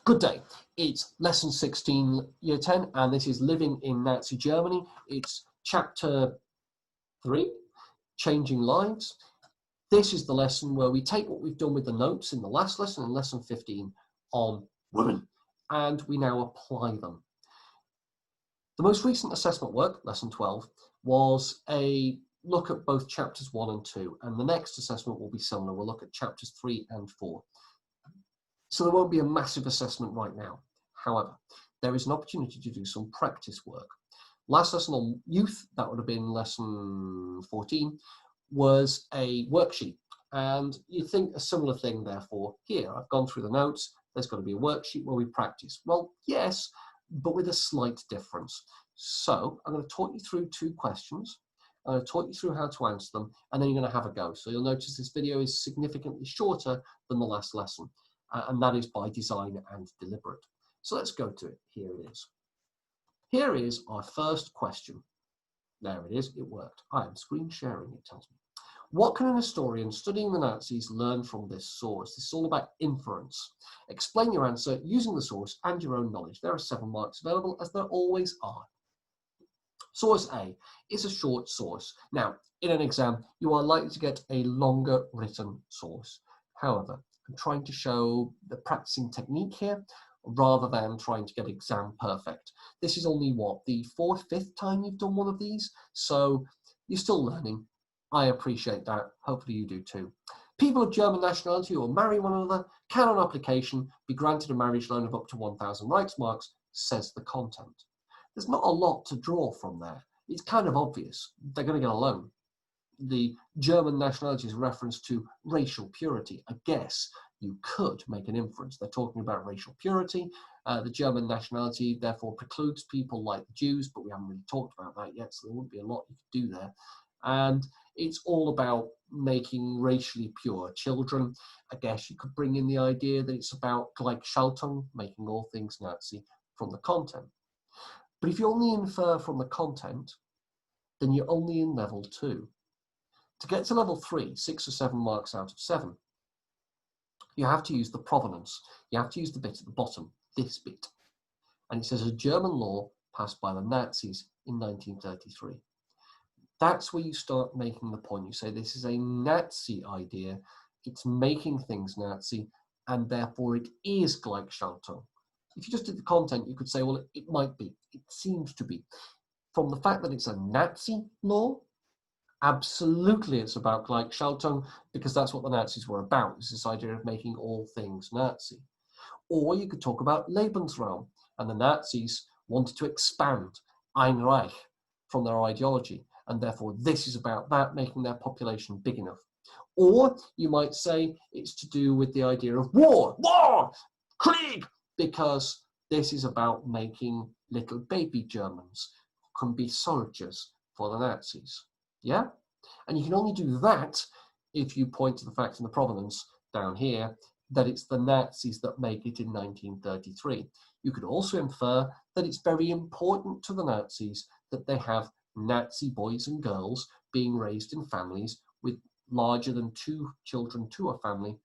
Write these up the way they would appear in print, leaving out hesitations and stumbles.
Good day. It's lesson 16, year 10, and this is Living in Nazi Germany. It's chapter 3, Changing Lives. This is the lesson where we take what we've done with the notes in the last lesson, in lesson 15, on women, and we now apply them. The most recent assessment work, lesson 12, was a look at both chapters 1 and 2, and the next assessment will be similar. We'll look at chapters 3 and 4. So there won't be a massive assessment right now. However, there is an opportunity to do some practice work. Last lesson on youth, that would have been lesson 14, was a worksheet. And you think a similar thing, therefore, here. I've gone through the notes. There's got to be a worksheet where we practice. Well, yes, but with a slight difference. So I'm going to talk you through 2 questions. I'm going to talk you through how to answer them, and then you're going to have a go. So you'll notice this video is significantly shorter than the last lesson. And that is by design and deliberate. So let's go to it. Here it is. Here is our first question. There it is. It worked. I am screen sharing, it tells me. What can an historian studying the Nazis learn from this source? This is all about inference. Explain your answer using the source and your own knowledge. There are 7 marks available, as there always are. Source A is a short source. Now, in an exam, you are likely to get a longer written source. However, I'm trying to show the practicing technique here rather than trying to get exam perfect. This is only what, the 4th, 5th time you've done one of these, so you're still learning. I appreciate that. Hopefully you do too. People of German nationality who will marry one another can on application be granted a marriage loan of up to 1,000 Reichsmarks, says the content. There's not a lot to draw from there. It's kind of obvious. They're going to get a loan. The German nationality is a reference to racial purity. I guess you could make an inference. They're talking about racial purity. The German nationality therefore precludes people like the Jews, but we haven't really talked about that yet, so there wouldn't be a lot you could do there. And it's all about making racially pure children. I guess you could bring in the idea that it's about Gleichschaltung, making all things Nazi, from the content. But if you only infer from the content, then you're only in level 2. To get to level 3, 6 or 7 marks out of 7, you have to use the provenance. You have to use the bit at the bottom, this bit. And it says a German law passed by the Nazis in 1933. That's where you start making the point. You say this is a Nazi idea. It's making things Nazi, and therefore it is Gleichschaltung. If you just did the content, you could say, well, it might be. It seems to be. From the fact that it's a Nazi law, absolutely it's about Gleichschaltung, because that's what the Nazis were about. It's this idea of making all things Nazi. Or you could talk about Lebensraum, and the Nazis wanted to expand Ein Reich from their ideology, and therefore this is about that, making their population big enough. Or you might say it's to do with the idea of war, Krieg, because this is about making little baby Germans who can be soldiers for the Nazis. Yeah? And you can only do that if you point to the fact in the provenance down here that it's the Nazis that make it in 1933. You could also infer that it's very important to the Nazis that they have Nazi boys and girls being raised in families with larger than 2 children to a family,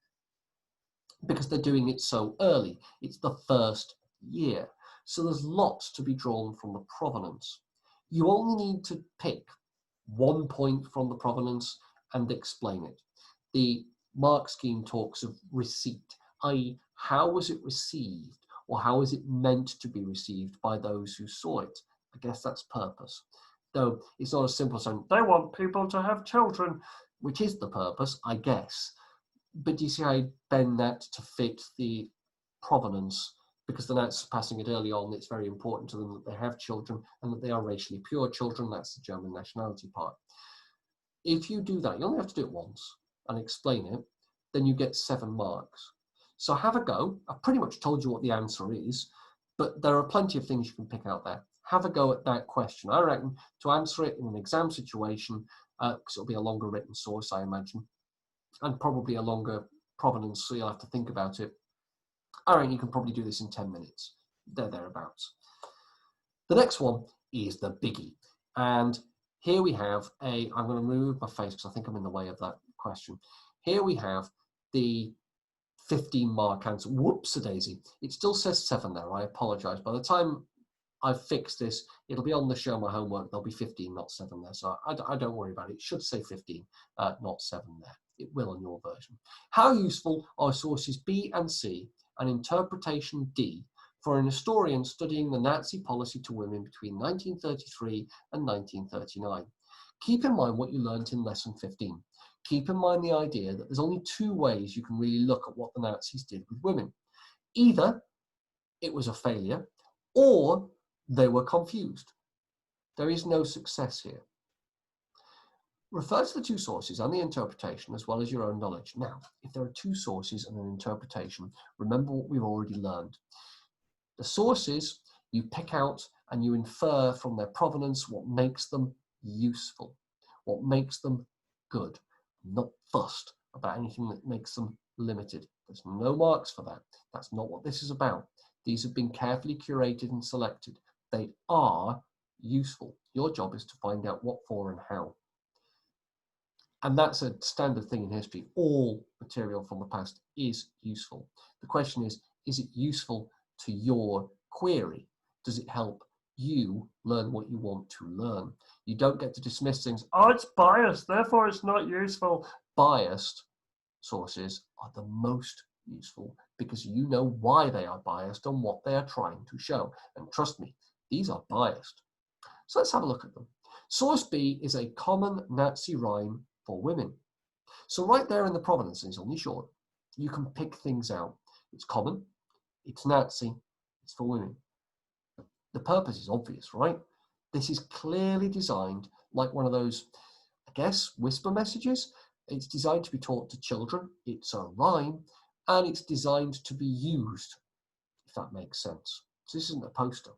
because they're doing it so early. It's the 1st year. So there's lots to be drawn from the provenance. You only need to pick 1 point from the provenance and explain it. The mark scheme talks of receipt, i.e. how was it received, or how is it meant to be received by those who saw it? I guess that's purpose. Though it's not as simple as saying, they want people to have children, which is the purpose, I guess. But do you see how I bend that to fit the provenance? Because the Nazis are passing it early on, it's very important to them that they have children and that they are racially pure children. That's the German nationality part. If you do that, you only have to do it once and explain it, then you get 7 marks. So have a go. I've pretty much told you what the answer is, but there are plenty of things you can pick out there. Have a go at that question. I reckon to answer it in an exam situation, because it'll be a longer written source, I imagine, and probably a longer provenance, so you'll have to think about it. I reckon you can probably do this in 10 minutes. Thereabouts. The next one is the biggie. And here we have I'm going to remove my face because I think I'm in the way of that question. Here we have the 15-mark answer. Whoops-a-daisy. It still says 7 there. I apologize. By the time I've fixed this, it'll be on the show my homework. There'll be 15, not 7 there. So I don't worry about it. It should say 15, not 7 there. It will on your version. How useful are sources B and C and interpretation D for an historian studying the Nazi policy to women between 1933 and 1939? Keep in mind what you learnt in lesson 15. Keep in mind the idea that there's only 2 ways you can really look at what the Nazis did with women. Either it was a failure or they were confused. There is no success here. Refer to the 2 sources and the interpretation as well as your own knowledge. Now, if there are 2 sources and an interpretation, remember what we've already learned. The sources you pick out and you infer from their provenance what makes them useful, what makes them good, not fussed about anything that makes them limited. There's no marks for that. That's not what this is about. These have been carefully curated and selected. They are useful. Your job is to find out what for and how. And that's a standard thing in history. All material from the past is useful. The question is it useful to your query? Does it help you learn what you want to learn? You don't get to dismiss things. Oh, it's biased, therefore it's not useful. Biased sources are the most useful because you know why they are biased and what they are trying to show. And trust me, these are biased. So let's have a look at them. Source B is a common Nazi rhyme for women. So right there in the provenance, it's only short, you can pick things out. It's common, it's Nazi, it's for women. The purpose is obvious, right? This is clearly designed like one of those, I guess, whisper messages. It's designed to be taught to children. It's a rhyme, and it's designed to be used, if that makes sense. So this isn't a poster.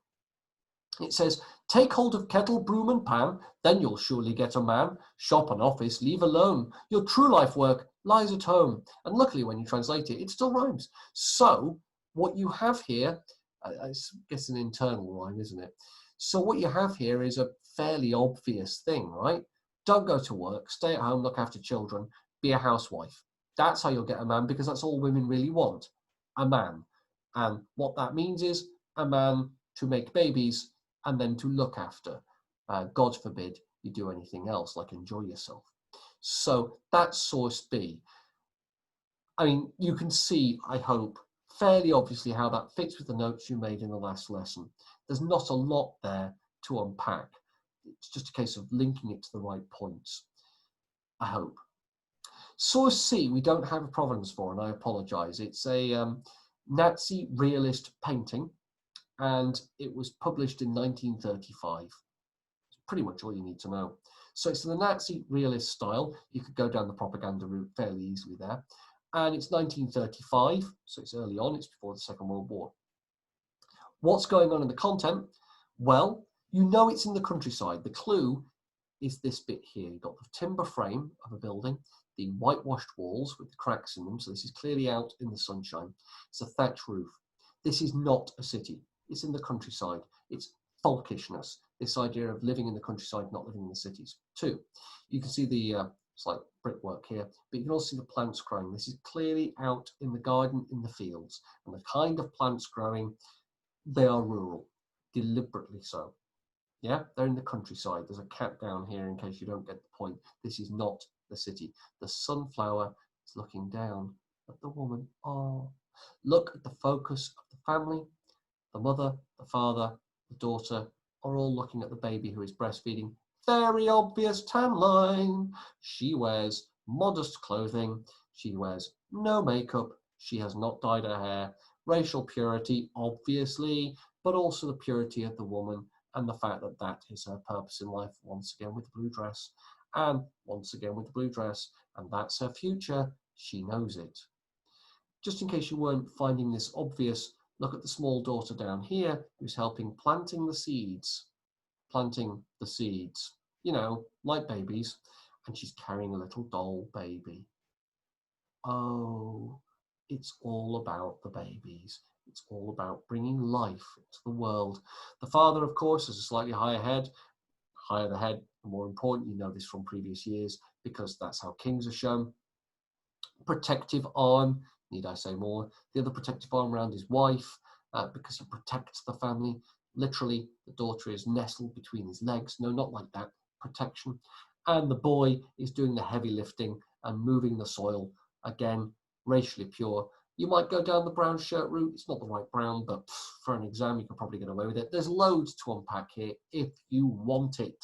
It says, take hold of kettle, broom and pan, then you'll surely get a man. Shop and office, leave alone. Your true life work lies at home. And luckily when you translate it, it still rhymes. So what you have here, I guess an internal rhyme, isn't it? So what you have here is a fairly obvious thing, right? Don't go to work, stay at home, look after children, be a housewife. That's how you'll get a man, because that's all women really want, a man. And what that means is a man to make babies and then to look after. God forbid you do anything else, like enjoy yourself. So that's source B. I mean, you can see, I hope, fairly obviously how that fits with the notes you made in the last lesson. There's not a lot there to unpack. It's just a case of linking it to the right points, I hope. Source C, we don't have a provenance for, and I apologize. It's a Nazi realist painting, and it was published in 1935. It's pretty much all you need to know. So it's the Nazi realist style. You could go down the propaganda route fairly easily there. And it's 1935, so it's early on, it's before the Second World War. What's going on in the content? Well, you know it's in the countryside. The clue is this bit here. You've got the timber frame of a building, the whitewashed walls with the cracks in them, so this is clearly out in the sunshine. It's a thatch roof. This is not a city. It's in the countryside. It's folkishness, this idea of living in the countryside, not living in the cities. 2, you can see the slight brickwork here, but you can also see the plants growing. This is clearly out in the garden, in the fields, and the kind of plants growing, they are rural, deliberately so. Yeah, they're in the countryside. There's a cat down here in case you don't get the point. This is not the city. The sunflower is looking down at the woman. Oh, look at the focus of the family. The mother, the father, the daughter are all looking at the baby who is breastfeeding. Very obvious tan line. She wears modest clothing. She wears no makeup. She has not dyed her hair. Racial purity, obviously, but also the purity of the woman and the fact that that is her purpose in life, once again with the blue dress, and once again with the blue dress, and that's her future. She knows it. Just in case you weren't finding this obvious, look at the small daughter down here who's helping planting the seeds, you know, like babies, and she's carrying a little doll baby. Oh, it's all about the babies. It's all about bringing life into the world. The father, of course, has a slightly higher head. Higher the head, the more important. You know this from previous years because that's how kings are shown. Protective arm, Need I say more? The other protective arm around his wife, because he protects the family. Literally, the daughter is nestled between his legs. No, not like that. Protection. And the boy is doing the heavy lifting and moving the soil. Again, racially pure. You might go down the brown shirt route. It's not the right brown, but for an exam, you can probably get away with it. There's loads to unpack here if you want it.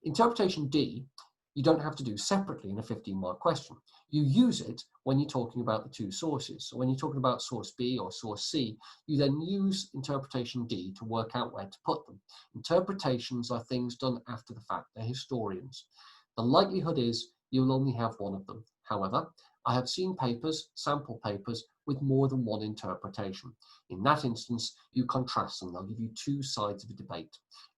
Interpretation D, you don't have to do separately in a 15-mark question. You use it when you're talking about the two sources. So when you're talking about source B or source C, you then use interpretation D to work out where to put them. Interpretations are things done after the fact. They're historians. The likelihood is you'll only have one of them. However, I have seen papers, sample papers, with more than one interpretation. In that instance, you contrast them. They'll give you two sides of a debate.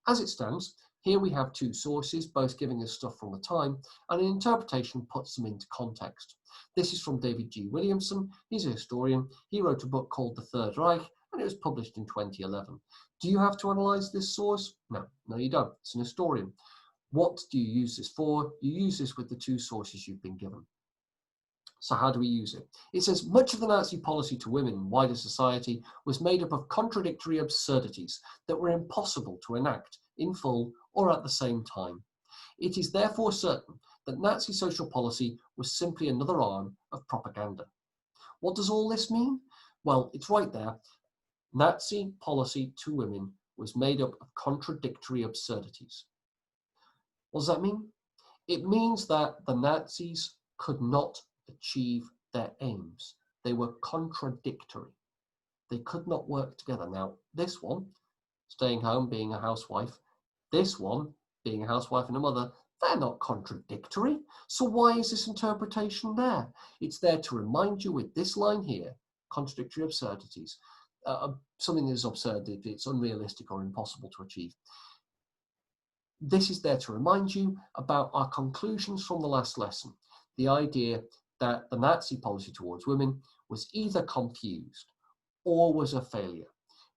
As it stands, here we have two sources, both giving us stuff from the time, and an interpretation puts them into context. This is from David G. Williamson. He's a historian. He wrote a book called The Third Reich, and it was published in 2011. Do you have to analyze this source? No, you don't. It's an historian. What do you use this for? You use this with the two sources you've been given. So how do we use it? It says, much of the Nazi policy to women in wider society was made up of contradictory absurdities that were impossible to enact in full or at the same time. It is therefore certain that Nazi social policy was simply another arm of propaganda. What does all this mean? Well, it's right there. Nazi policy to women was made up of contradictory absurdities. What does that mean? It means that the Nazis could not achieve their aims. They were contradictory. They could not work together. Now, this one, staying home, being a housewife, this one, being a housewife and a mother, they're not contradictory. So why is this interpretation there? It's there to remind you with this line here, contradictory absurdities, something that is absurd if it's unrealistic or impossible to achieve. This is there to remind you about our conclusions from the last lesson. The idea that the Nazi policy towards women was either confused or was a failure.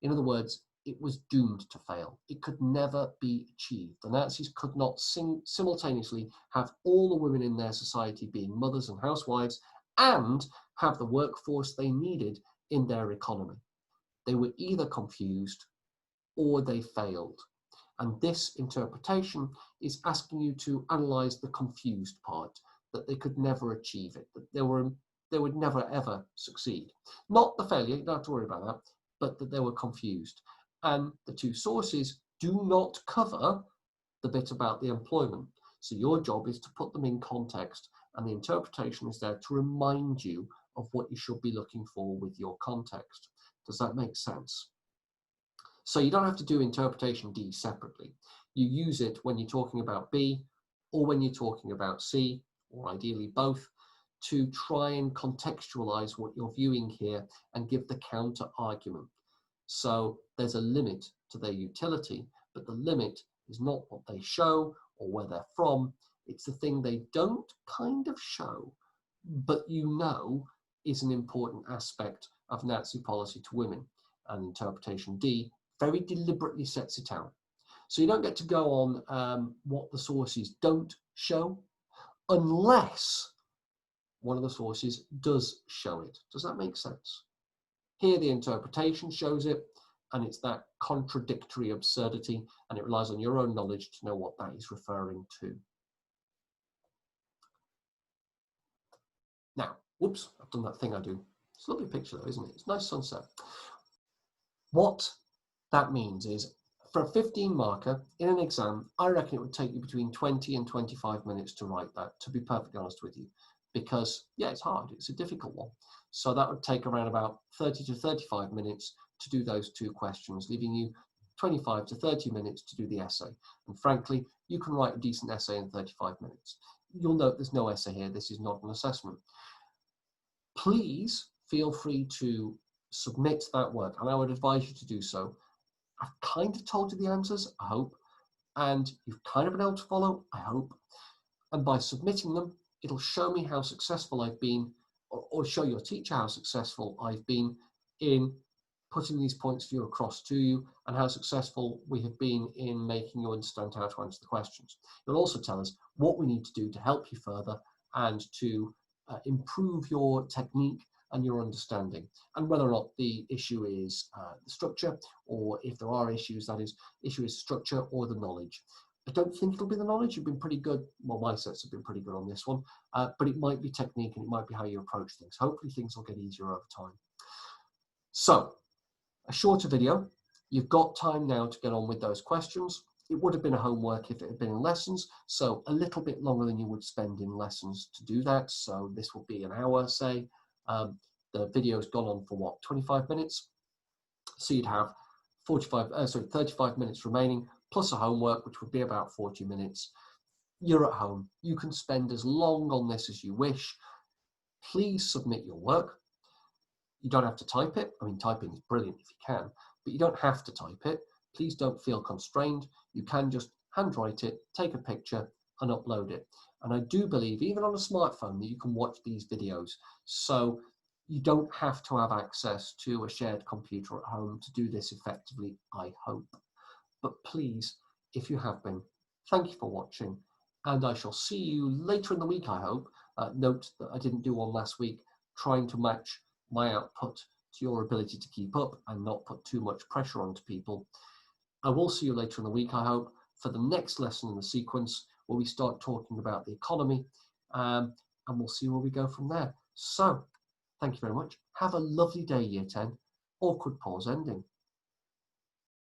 In other words, it was doomed to fail. It could never be achieved. The Nazis could not simultaneously have all the women in their society being mothers and housewives and have the workforce they needed in their economy. They were either confused or they failed. And this interpretation is asking you to analyze the confused part, that they could never achieve it, that they would never ever succeed. Not the failure, you don't have to worry about that, but that they were confused. And the two sources do not cover the bit about the employment. So your job is to put them in context, and the interpretation is there to remind you of what you should be looking for with your context. Does that make sense? So you don't have to do interpretation D separately. You use it when you're talking about B or when you're talking about C, or ideally both, to try and contextualize what you're viewing here and give the counter argument. So there's a limit to their utility, but the limit is not what they show or where they're from. It's the thing they don't kind of show, but you know is an important aspect of Nazi policy to women. And interpretation D very deliberately sets it out. So you don't get to go on what the sources don't show unless one of the sources does show it. Does that make sense? Here the interpretation shows it, and it's that contradictory absurdity, and it relies on your own knowledge to know what that is referring to. Now, whoops, I've done that thing I do. It's a lovely picture though, isn't it? It's a nice sunset. What that means is, for a 15 marker in an exam, I reckon it would take you between 20 and 25 minutes to write that, to be perfectly honest with you, because yeah, it's hard, it's a difficult one. So that would take around about 30 to 35 minutes to do those two questions, leaving you 25 to 30 minutes to do the essay. And frankly, you can write a decent essay in 35 minutes. You'll note there's no essay here, this is not an assessment. Please feel free to submit that work, and I would advise you to do so. I've kind of told you the answers, I hope, and you've kind of been able to follow, I hope. And by submitting them, it'll show me how successful I've been, or show your teacher how successful I've been in putting these points of view across to you, and how successful we have been in making you understand how to answer the questions. It'll also tell us what we need to do to help you further and to improve your technique and your understanding, and whether or not the issue is the structure, or if there are issues, that is, issue is structure or the knowledge. I don't think it'll be the knowledge. You've been pretty good. Well, my sets have been pretty good on this one, but it might be technique and it might be how you approach things. Hopefully things will get easier over time. So, a shorter video. You've got time now to get on with those questions. It would have been a homework if it had been in lessons, so a little bit longer than you would spend in lessons to do that. So this will be an hour, say. The video's gone on for what, 25 minutes? So you'd have 35 minutes remaining, plus a homework, which would be about 40 minutes. You're at home. You can spend as long on this as you wish. Please submit your work. You don't have to type it. I mean, typing is brilliant if you can, but you don't have to type it. Please don't feel constrained. You can just handwrite it, take a picture, and upload it. And I do believe, even on a smartphone, that you can watch these videos. So you don't have to have access to a shared computer at home to do this effectively, I hope. But please, if you have been, thank you for watching, and I shall see you later in the week, I hope. Note that I didn't do one last week, trying to match my output to your ability to keep up and not put too much pressure onto people. I will see you later in the week, I hope, for the next lesson in the sequence, where we start talking about the economy, and we'll see where we go from there. So, thank you very much. Have a lovely day, Year 10. Awkward pause ending.